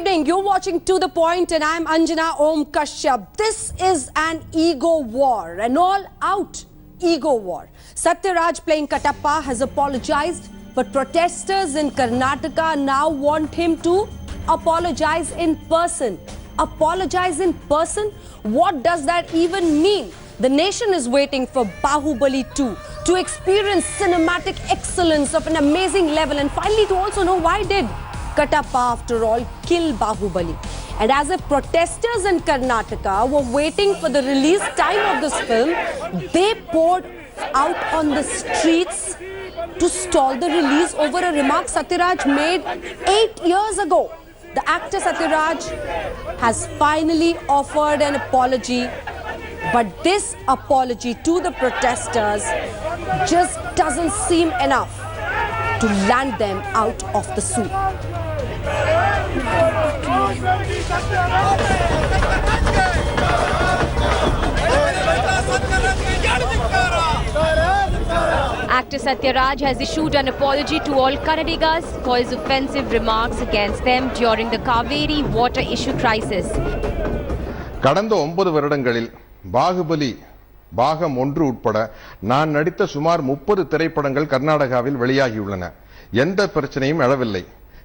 evening. You're watching To The Point and I'm Anjana Om Kashyap. This is an ego war, an all-out ego war. Sathyaraj playing Kattappa has apologized, but protesters in Karnataka now want him to apologize in person. Apologize in person? What does that even mean? The nation is waiting for Baahubali 2 to experience cinematic excellence of an amazing level and finally to also know why did Kattappa, after all, kill Baahubali. And as if protesters in Karnataka were waiting for the release time of this film, they poured out on the streets to stall the release over a remark Sathyaraj made 8 years ago. The actor Sathyaraj has finally offered an apology, but this apology to the protesters just doesn't seem enough to land them out of the soup. Actor Sathyaraj has issued an apology to all Kannadigas for his offensive remarks against them during the Cauvery water issue crisis. கடந்த 9 வருடங்களில் பாகுபலி பாகம் 1 உட்பட நான் நடித்த சுமார் 30 திரைப்படங்கள் கர்நாடகாவில் வெளியாகியுள்ளன. எந்த பிரச்சனையும் எழவில்லை.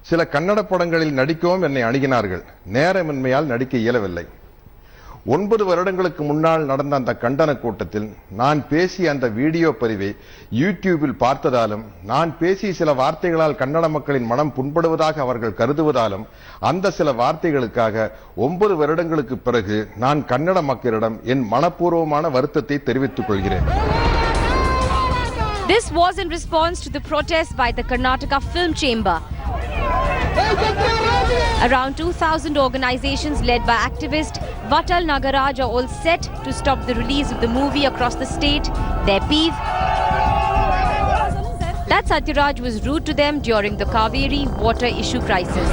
சில கன்னட படங்களில் நடிக்கவும் என்னை அணுகினார்கள். நேரமின்மையால் நடிக்க இயலவில்லை. 9 வருடங்களுக்கு முன்னால் நடந்த அந்த கண்டன கூட்டத்தில் நான் பேசிய அந்த வீடியோ பதிவை யூடியூபில் பார்த்ததாலும் நான் பேசிய சில வார்த்தைகளால் கன்னட மக்களின் மனம் புண்படுவதாக அவர்கள் கருதுவதாலும் அந்த சில வார்த்தைகளுக்காக 9 வருடங்களுக்கு பிறகு நான் கன்னட மக்களிடம் என் மனப்பூர்வமான வருத்தத்தை தெரிவித்துக் கொள்கிறேன். This was in response to the protest by the Karnataka Film Chamber. Around 2,000 organizations led by activist Vatal Nagaraj are all set to stop the release of the movie across the state. Their peeve that Sathyaraj was rude to them during the Cauvery water issue crisis.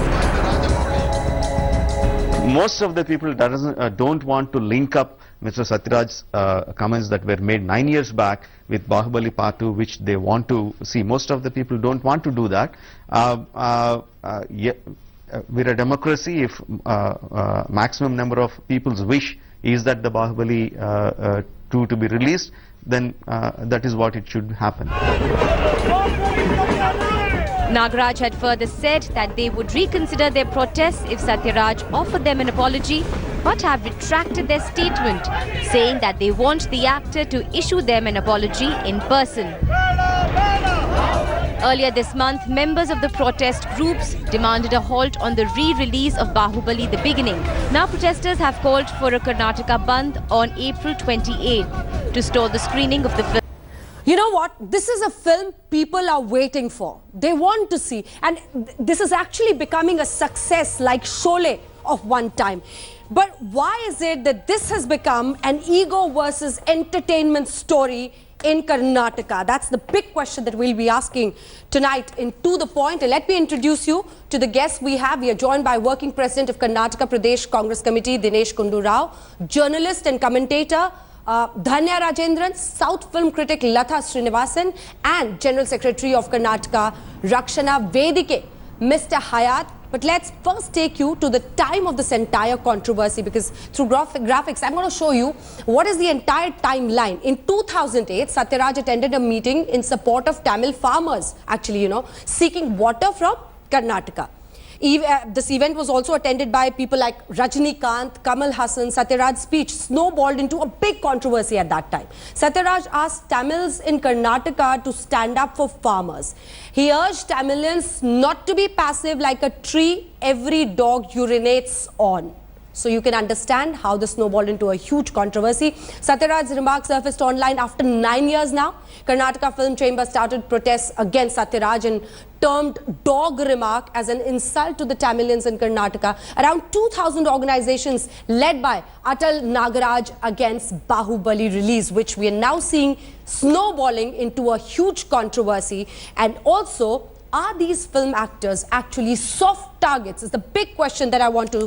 Most of the people don't want to link up Mr. Sathyaraj's comments that were made 9 years back with Baahubali Part 2, which they want to see. Most of the people don't want to do that. We're a democracy. If maximum number of people's wish is that the Baahubali 2 to be released, then that is what it should happen. Nagaraj had further said that they would reconsider their protests if Sathyaraj offered them an apology, but have retracted their statement, saying that they want the actor to issue them an apology in person. Earlier this month, members of the protest groups demanded a halt on the re-release of Baahubali The Beginning. Now protesters have called for a Karnataka Bandh on April 28th to stall the screening of the film. You know what? This is a film people are waiting for. They want to see. And this is actually becoming a success like Sholay of one time. But why is it that this has become an ego versus entertainment story in Karnataka? That's the big question that we'll be asking tonight in To The Point. And let me introduce you to the guests we have. We are joined by Working President of Karnataka Pradesh Congress Committee, Dinesh Kundu Rao, journalist and commentator Dhanya Rajendran, South film critic Latha Srinivasan, and General Secretary of Karnataka Rakshana Vedike, Mr. Hayat. But let's first take you to the time of this entire controversy, because through graphics, I'm going to show you what is the entire timeline. In 2008, Sathyaraj attended a meeting in support of Tamil farmers, actually, seeking water from Karnataka. This event was also attended by people like Rajinikanth, Kamal Hassan. Sathyaraj's speech snowballed into a big controversy at that time. Sathyaraj asked Tamils in Karnataka to stand up for farmers. He urged Tamilians not to be passive like a tree every dog urinates on. So you can understand how this snowballed into a huge controversy. Sathyaraj's remarks surfaced online after 9 years now. Karnataka Film Chamber started protests against Sathyaraj and termed dog remark as an insult to the Tamilians in Karnataka. Around 2,000 organizations led by Atal Nagaraj against Baahubali release, which we are now seeing snowballing into a huge controversy. And also, are these film actors actually soft targets? Is the big question that I want to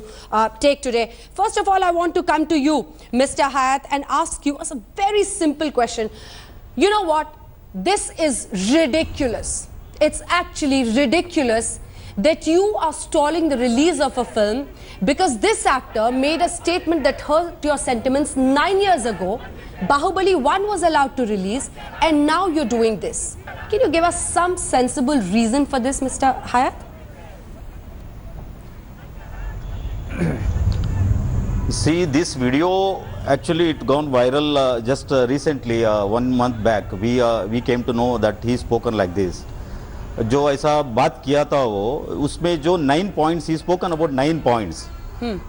take today. First of all, I want to come to you, Mr. Hayat, and ask you a very simple question. You know what? This is ridiculous. It's actually ridiculous that you are stalling the release of a film because this actor made a statement that hurt your sentiments 9 years ago. Baahubali 1 was allowed to release and now you're doing this. Can you give us some sensible reason for this, Mr. Hayat? See, this video actually it gone viral just recently, 1 month back. We came to know that he spoken like this. जो ऐसा बात किया था वो उसमें जो 9 points he spoken about 9 points.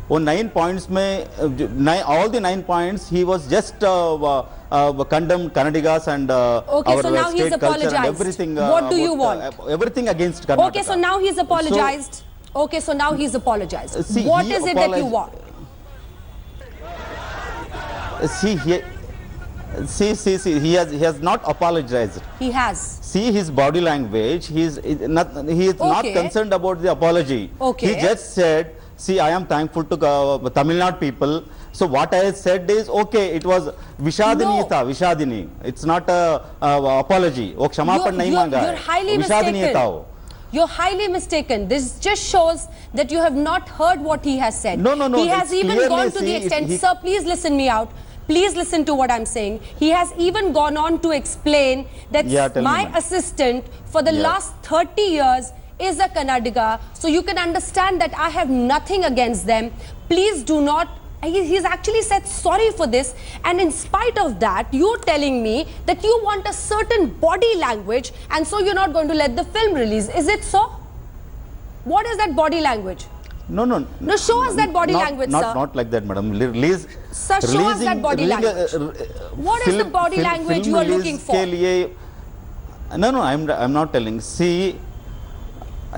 वो 9 points में all the 9 points he was just condemned Kannadigas and okay, our so now state he's culture apologized. and everything. What do you want? Everything against Karnataka. Okay, so now he's apologized. Okay, so now he's apologized. See, what is it that you want? See, he has not apologized. He has. See his body language. He is not concerned about the apology. Okay. He just said, "See, I am thankful to Tamil Nadu people." So what I said is, okay, it was Vishadini No. tha, Vishadini. It's not a apology. वो क्षमापण नहीं मांगा है. You're highly Vishadini mistaken. था वो. You're highly mistaken. This just shows that you have not heard what he has said. No. He has even clearly gone to the see, extent, sir, please listen me out. Please listen to what I'm saying. He has even gone on to explain that tell my me. assistant for the last 30 years is a Kannadiga. So you can understand that I have nothing against them. Please do not. He's actually said sorry for this. And in spite of that, you're telling me that you want a certain body language and so you're not going to let the film release. Is it so? What is that body language? No. No, show us that body language, sir. Not like that, madam. Release. Sir, show us that body language. What is the body language you are looking for? No, I'm not telling. See,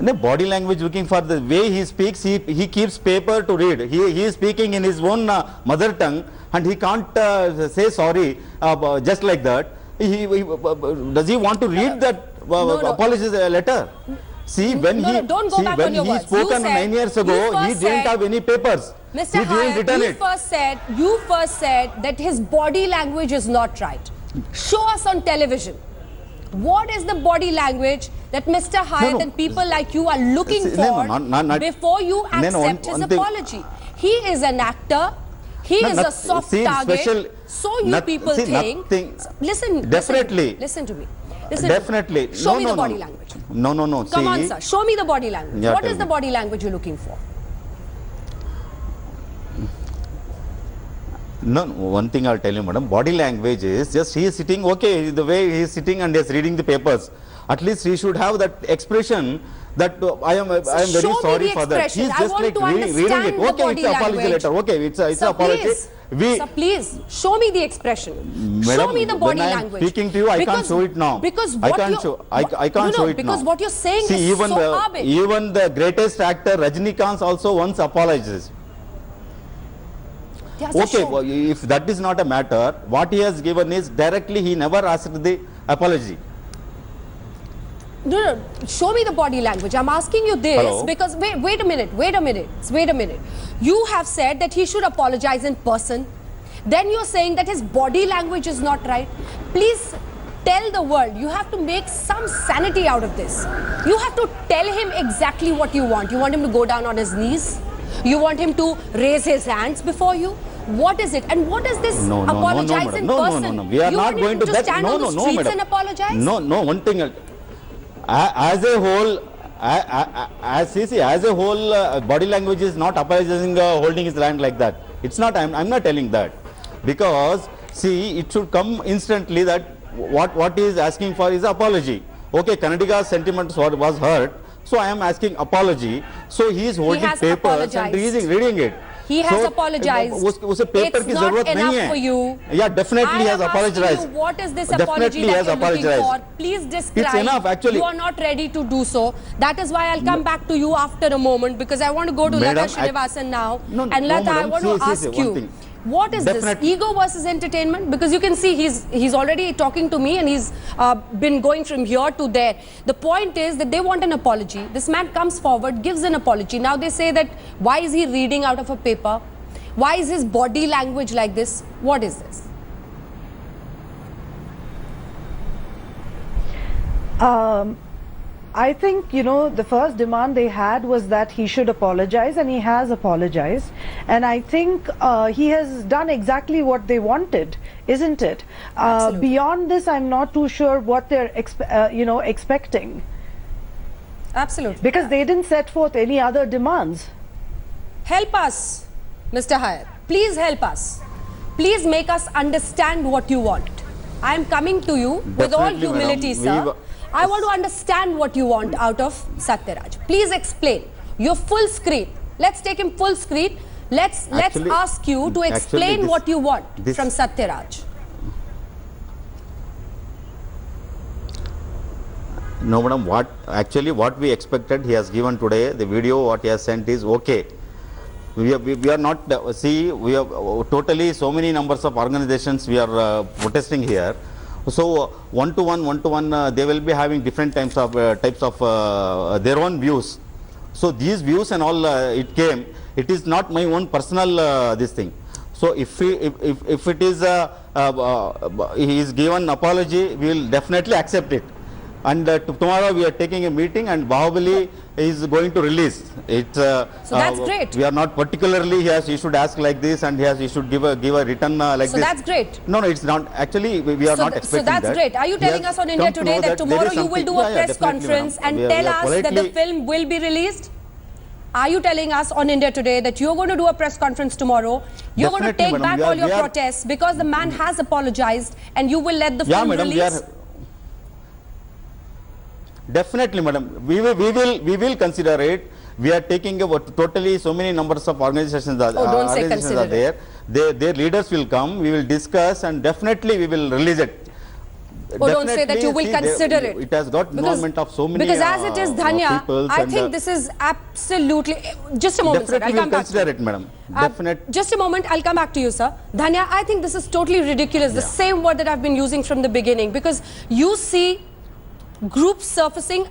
the body language looking for the way he speaks. He keeps paper to read. He is speaking in his own mother tongue, and he can't say sorry just like that. Does he want to read that apology letter? See, when don't go back on your words. spoken 9 years ago, he didn't have any papers. Mr. He didn't return it. You first said that his body language is not right. Show us on television. What is the body language that Mr. Hayat and people like you are looking for before you accept his apology? He is an actor. He is a soft target. So you people think. Listen. Definitely. Listen to me. Definitely. Show me the body language. No. Come on, sir. Show me the body language. Yeah, what is the body language you're looking for? No, one thing I'll tell you, madam. Body language is just he is sitting, okay, the way he is sitting and he is reading the papers. At least he should have that expression that I am very sorry for that. He is just like reading it. Okay, it's an apology letter. Okay, it's an apology. Sir, please show me the expression. Madam, show me the body when language. I'm speaking to you, I can't show it now. Because I can't show it because now. what you're saying is even so garbage. Even the greatest actor Rajinikanth also once apologized. Okay, well, if that is not a matter, what he has given is directly he never asked the apology. No, show me the body language. I'm asking you this because wait a minute. You have said that he should apologize in person. Then you're saying that his body language is not right. Please tell the world. You have to make some sanity out of this. You have to tell him exactly what you want. You want him to go down on his knees? You want him to raise his hands before you? What is it? And what is this apologize in person? No. We are not going to that. Stand on the streets and apologize? No. One thing. As a whole, body language is not apologizing, holding his hand like that. It's not. I'm not telling that, because see, it should come instantly that what he is asking for is apology. Okay, Kannadiga's sentiments was hurt, so I am asking apology. So he is holding papers and reading it. He has apologized. It's not enough for you. Yeah, definitely he has apologized. What is this apology that you're looking for? Please describe. It's enough, actually. You are not ready to do so. That is why I'll come back to you after a moment, because I want to go to Lata Srinivasan now. And Lata, I want to ask you. What is this? Ego versus entertainment? Because you can see he's already talking to me and he's been going from here to there. The point is that they want an apology. This man comes forward, gives an apology. Now they say that why is he reading out of a paper? Why is his body language like this? What is this? I think, you know, the first demand they had was that he should apologize, and he has apologized. And I think he has done exactly what they wanted, isn't it? Beyond this, I'm not too sure what they're expecting. Absolutely. Because they didn't set forth any other demands. Help us, Mr. Hayat. Please help us. Please make us understand what you want. I am coming to you with all humility, sir. I want to understand what you want out of Sathyaraj. Please explain. Your full screen. Let's take him full screen. Let's ask you to explain what you want from Sathyaraj. No, madam, what we expected he has given today, the video what he has sent is okay. We are not, we have totally so many numbers of organizations we are protesting here. So one to one, they will be having different types of their own views. So these views and all it is not my own personal this thing. So if it is he is given apology, we will definitely accept it. And tomorrow we are taking a meeting, and Baahubali is going to release it. So that's great. We are not particularly he should ask like this, and he should give a written like this. So that's great. No, it's not. Actually, we are not expecting that. So that's great. Are you telling us on India Today that tomorrow you will do a press conference and tell us that the film will be released? Are you telling us on India Today that you're going to do a press conference tomorrow? You're going to take back all your protests because the man has apologized, and you will let the film release? Definitely, madam. We will consider it. We are taking about totally so many numbers of organizations are there. Their leaders will come. We will discuss, and definitely we will release it. Oh, don't say that you will consider it. It has got involvement of so many because as it is, Dhanya, I think this is absolutely... Just a moment, sir. I'll come back to you. Definitely consider it, madam. Definitely. Just a moment. I'll come back to you, sir. Dhanya, I think this is totally ridiculous. The same word that I've been using from the beginning, because you see groups surfacing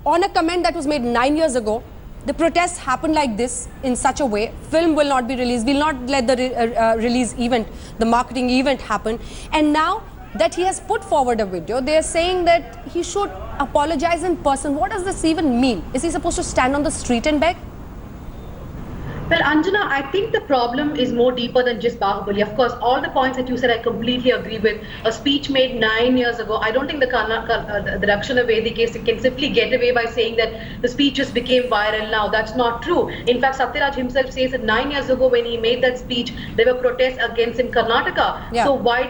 on a comment that was made 9 years ago. The protests happened like this in such a way. Film will not be released. We'll not let the release event, the marketing event happen. And now that he has put forward a video, they are saying that he should apologize in person. What does this even mean? Is he supposed to stand on the street and beg? Well, Anjana, I think the problem is more deeper than just Baahubali. Of course, all the points that you said, I completely agree with. A speech made 9 years ago. I don't think the Rakshana Vedi case can simply get away by saying that the speech just became viral now. That's not true. In fact, Sathyaraj himself says that 9 years ago when he made that speech, there were protests against in Karnataka. Yeah. So why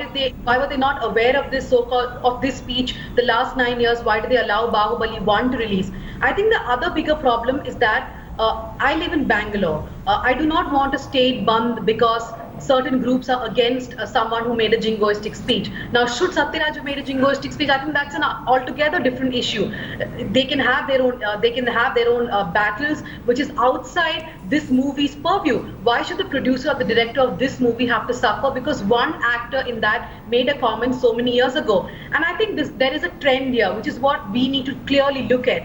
were they not aware of this of this speech the last 9 years? Why did they allow Baahubali 1 to release? I think the other bigger problem is that I live in Bangalore. I do not want a state band because certain groups are against someone who made a jingoistic speech. Now, should Sathyaraj have made a jingoistic speech? I think that's an altogether different issue. They can have their own. Battles, which is outside this movie's purview. Why should the producer or the director of this movie have to suffer because one actor in that made a comment so many years ago? And I think there is a trend here, which is what we need to clearly look at.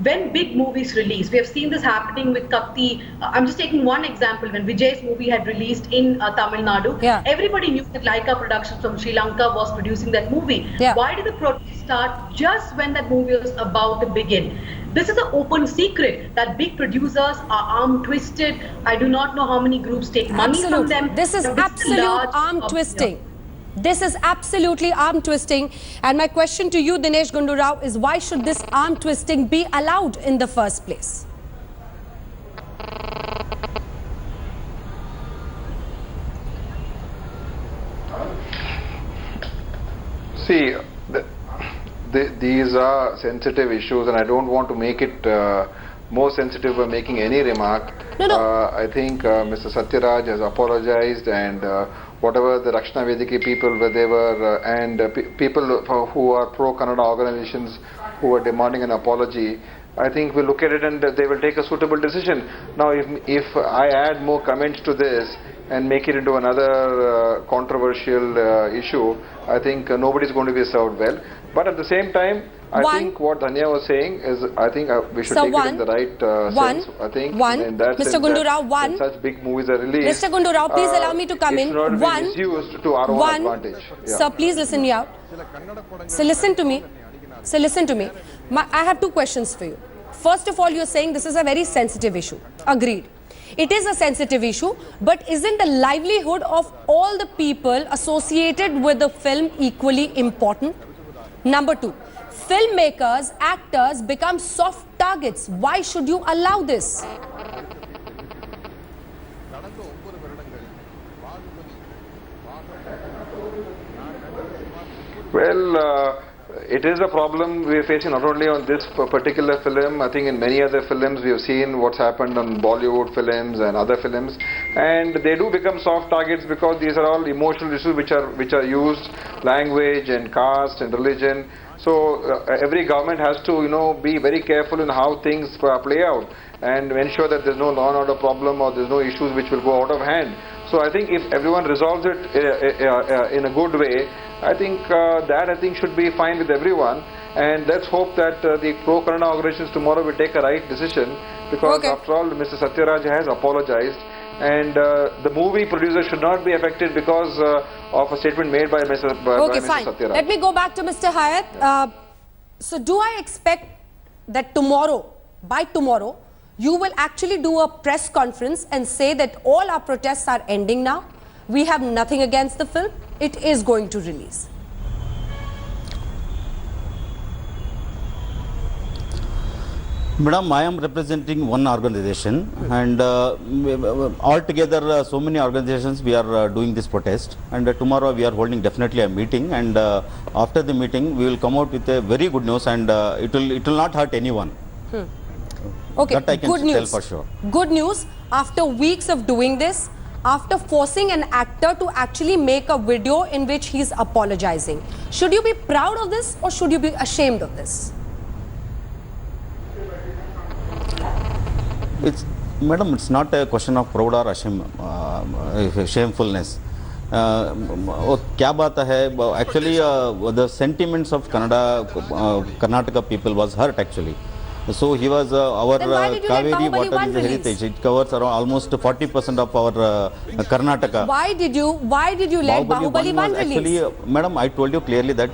When big movies release, we have seen this happening with Kattappa. I'm just taking one example. When Vijay's movie had released in Tamil Nadu, everybody knew that Laika Productions from Sri Lanka was producing that movie. Why did the protest start just when that movie was about to begin? This is an open secret that big producers are arm twisted. I do not know how many groups take money from them. This is absolute arm twisting. This is absolutely arm twisting. And my question to you, Dinesh Gundu Rao, is why should this arm twisting be allowed in the first place? See, these are sensitive issues, and I don't want to make it more sensitive by making any remark. I think Mr. Sathyaraj has apologized, and whatever the Rakshana Vediki people people who are pro-Kannada organizations who are demanding an apology, I think we'll look at it and they will take a suitable decision. Now, if I add more comments to this and make it into another controversial issue, I think nobody's going to be served well. But at the same time, I think what Dhanya was saying is, I think we should take it in the right sense. I think in that Mr. Gundu Rao, when such big movies are released, Mr. Gundu Rao, please allow me to come in. It should not be misused to our own advantage. Sir, please listen me out. So listen to me. So listen to me. I have two questions for you. First of all, you're saying this is a very sensitive issue. Agreed. It is a sensitive issue, but isn't the livelihood of all the people associated with the film equally important? Number two, filmmakers, actors become soft targets. Why should you allow this? Well, it is a problem we are facing not only on this particular film. I think in many other films we have seen what's happened on Bollywood films and other films, and they do become soft targets because these are all emotional issues which are used, language and caste and religion. So every government has to be very careful in how things play out and ensure that there's no law and order problem or there's no issues which will go out of hand. So I think if everyone resolves it in a good way, I think that should be fine with everyone, and let's hope that the pro-Kannada organizations tomorrow will take a right decision, because after all Mr. Sathyaraj has apologized, and the movie producer should not be affected because of a statement made by Mr. Fine. Sathyaraj. Let me go back to Mr. Hayat. So do I expect that by tomorrow, you will actually do a press conference and say that all our protests are ending now? We have nothing against the film. It is going to release. Madam, I am representing one organization, and altogether so many organizations we are doing this protest, and tomorrow we are holding definitely a meeting, and after the meeting we will come out with a very good news, and it will not hurt anyone. Okay, that I can good tell news. for sure. Good news, after weeks of doing this, after forcing an actor to actually make a video in which he's apologizing. Should you be proud of this or should you be ashamed of this? Madam, it's not a question of proud or shamefulness. क्या बात है? Actually, the sentiments of Karnataka people was hurt actually. So he was our Cauvery water is a heritage. It covers around almost 40% of our Karnataka. Why did you let Baahubali 1 release? Actually, madam, I told you clearly that.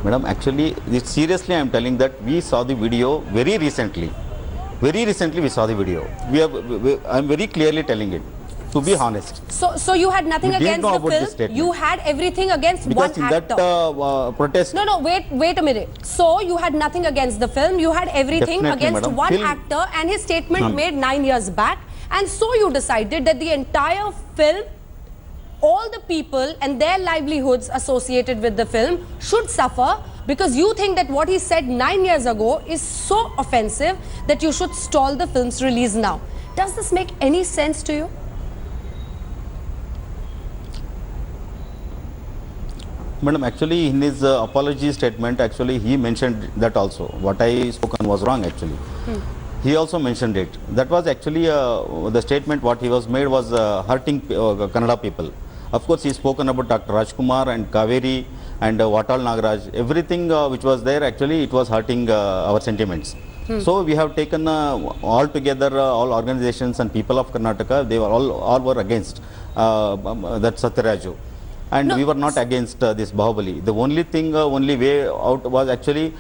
Madam, actually, seriously, I am telling that we saw the video very recently. Very recently, we saw the video. I am very clearly telling it. To be honest. So you had nothing against the film. You had everything against because one actor. Because in that protest. No, wait a minute. So you had nothing against the film. You had everything against one actor and his statement made 9 years back. And so you decided that the entire film, all the people and their livelihoods associated with the film should suffer, because you think that what he said 9 years ago is so offensive that you should stall the film's release now. Does this make any sense to you? Madam, actually in his apology statement, actually he mentioned that also. What I spoken was wrong actually. He also mentioned it. That was actually the statement what he was made was hurting Kannada people. Of course, he spoken about Dr. Rajkumar and Cauvery and Vatal Nagaraj. Everything which was there, actually it was hurting our sentiments. So we have taken all together, all organizations and people of Karnataka, they were all were against that Sathyaraju. And we were not against this Baahubali. The only thing, only way out was actually,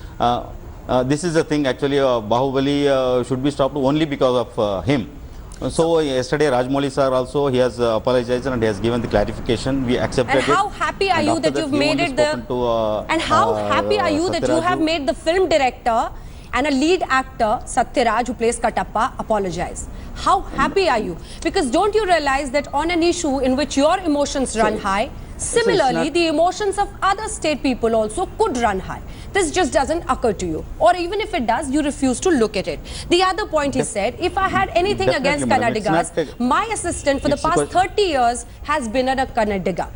this is the thing actually, Baahubali should be stopped only because of him. So yesterday Rajmouli sir also, he has apologized and he has given the clarification. We accepted it. And how happy are you that you've made it and how happy are you that you have made the film director and a lead actor, Sathyaraj, who plays Kattappa, apologize? How happy are you? Because don't you realize that on an issue in which your emotions run high, similarly, the emotions of other state people also could run high. This just doesn't occur to you. Or even if it does, you refuse to look at it. The other point he said, if I had anything against Kannadigas, my assistant for the past 30 years has been a Kannadiga.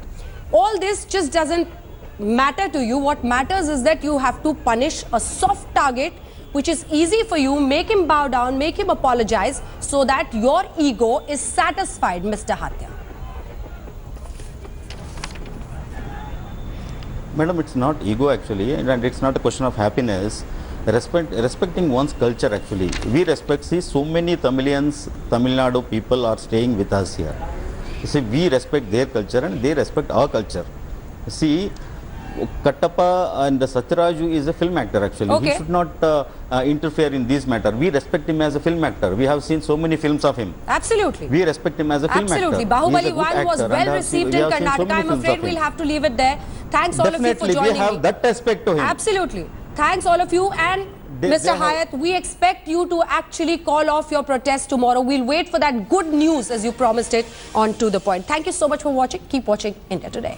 All this just doesn't matter to you. What matters is that you have to punish a soft target, which is easy for you, make him bow down, make him apologize, so that your ego is satisfied, Mr. Hatya. Madam, it's not ego actually, and it's not a question of happiness. Respecting one's culture actually. We respect, see, so many Tamilians, Tamil Nadu people are staying with us here. See, we respect their culture and they respect our culture. See, Kattappa and Sathyaraj is a film actor actually. Okay. He should not interfere in this matter. We respect him as a film actor. We have seen so many films of him. Absolutely. We respect him as a film Absolutely. actor. Bahubali He is a good 1 was actor and well received in we have seen so Karnataka. many I'm films afraid of we'll him. have to leave it there. Thanks all of you for Definitely, joining we have me. that aspect to him. Absolutely. Thanks all of you. And They Mr. have- Hayat, we expect you to actually call off your protest tomorrow. We'll wait for that good news as you promised it on To The Point. Thank you so much for watching. Keep watching India Today.